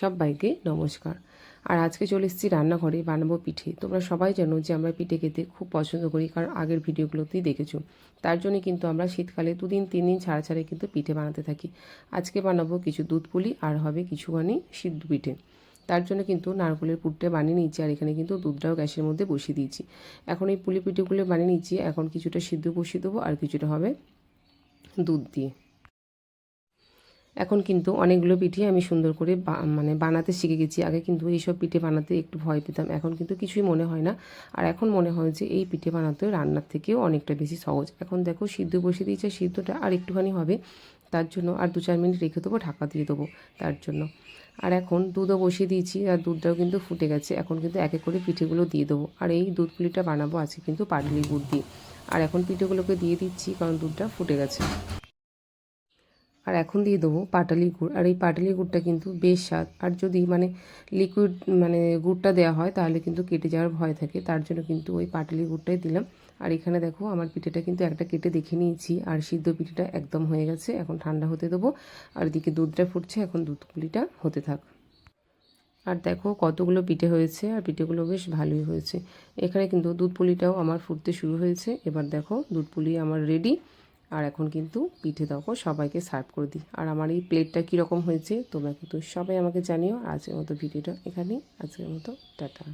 সবাইকে নমস্কার। আর আজকে চলে এসেছি রান্নাঘরে, বানাবো পিঠে। তোমরা সবাই জানো যে আমরা পিঠে খেতে খুব পছন্দ করি, কারণ আগের ভিডিওগুলোতেই দেখেছো। তার জন্য কিন্তু আমরা শীতকালে 2-3 দিন ছাড়া ছাড়া কিন্তু পিঠে বানাতে থাকি। আজকে বানাবো কিছু দুধ পুলি আর হবে কিছুখানি সিদ্ধ পিঠে। তার জন্য কিন্তু নারকেলের পুরটা বানিয়ে নিয়েছি, আর এখানে কিন্তু দুধটাও গ্যাসের মধ্যে বসিয়ে দিয়েছি। এখন এই পুলি পিঠেগুলো বানিয়ে নিয়েছি, এখন কিছুটা সিদ্ধ বসিয়ে দেবো আর কিছুটা হবে দুধ দিয়ে। এখন কিন্তু অনেকগুলো পিঠে আমি সুন্দর করে বানাতে শিখে গেছি। আগে কিন্তু এইসব পিঠে বানাতে একটু ভয় পেতাম, এখন কিন্তু কিছুই মনে হয় না। আর এখন মনে হয় যে এই পিঠে বানাতে রান্নার থেকেও অনেকটা বেশি সহজ। এখন দেখো সিদ্ধ বসিয়ে দিয়েছে, সিদ্ধটা আর একটুখানি হবে, তার জন্য আর 2-4 মিনিট রেখে দেবো, ঢাকা দিয়ে দেবো তার জন্য। আর এখন দুধও বসিয়ে দিয়েছি, আর দুধটাও কিন্তু ফুটে গেছে। এখন কিন্তু এক এক করে পিঠেগুলো দিয়ে দেবো। আর এই দুধ পুলিটা বানাবো আজকে কিন্তু পাটালি গুড় দিয়ে। আর এখন পিঠেগুলোকে দিয়ে দিচ্ছি, কারণ দুধটা ফুটে গেছে। আর এখন দিয়ে দেবো পাটালি গুড়। আর এই পাটালি গুড়টা কিন্তু বেশ স্বাদ। আর যদি লিকুইড গুড়টা দেওয়া হয় তাহলে কিন্তু কেটে যাওয়ার ভয় থাকে, তার জন্য কিন্তু ওই পাটালি গুড়টাই দিলাম। আর এখানে দেখো আমার পিঠেটা কিন্তু একটা কেটে দেখে নিয়েছি, আর সিদ্ধ পিঠেটা একদম হয়ে গেছে। এখন ঠান্ডা হতে দেবো। আর এদিকে দুধটা ফুটছে, এখন দুধ পুলিটা হতে থাক। আর দেখো কতগুলো পিঠে হয়েছে, আর পিঠেগুলো বেশ ভালোই হয়েছে। এখানে কিন্তু দুধ পুলিটাও আমার ফুটতে শুরু হয়েছে। এবার দেখো দুধ পুলি আমার রেডি। আর এখন কিন্তু পিঠে দেখো সবাইকে সার্ভ করে দিই। আর আমার এই প্লেটটা কীরকম হয়েছে তোমরা কিন্তু সবাই আমাকে জানিও। আজকের মতো ভিডিওটা এখানেই, আজকের মতো টাটা।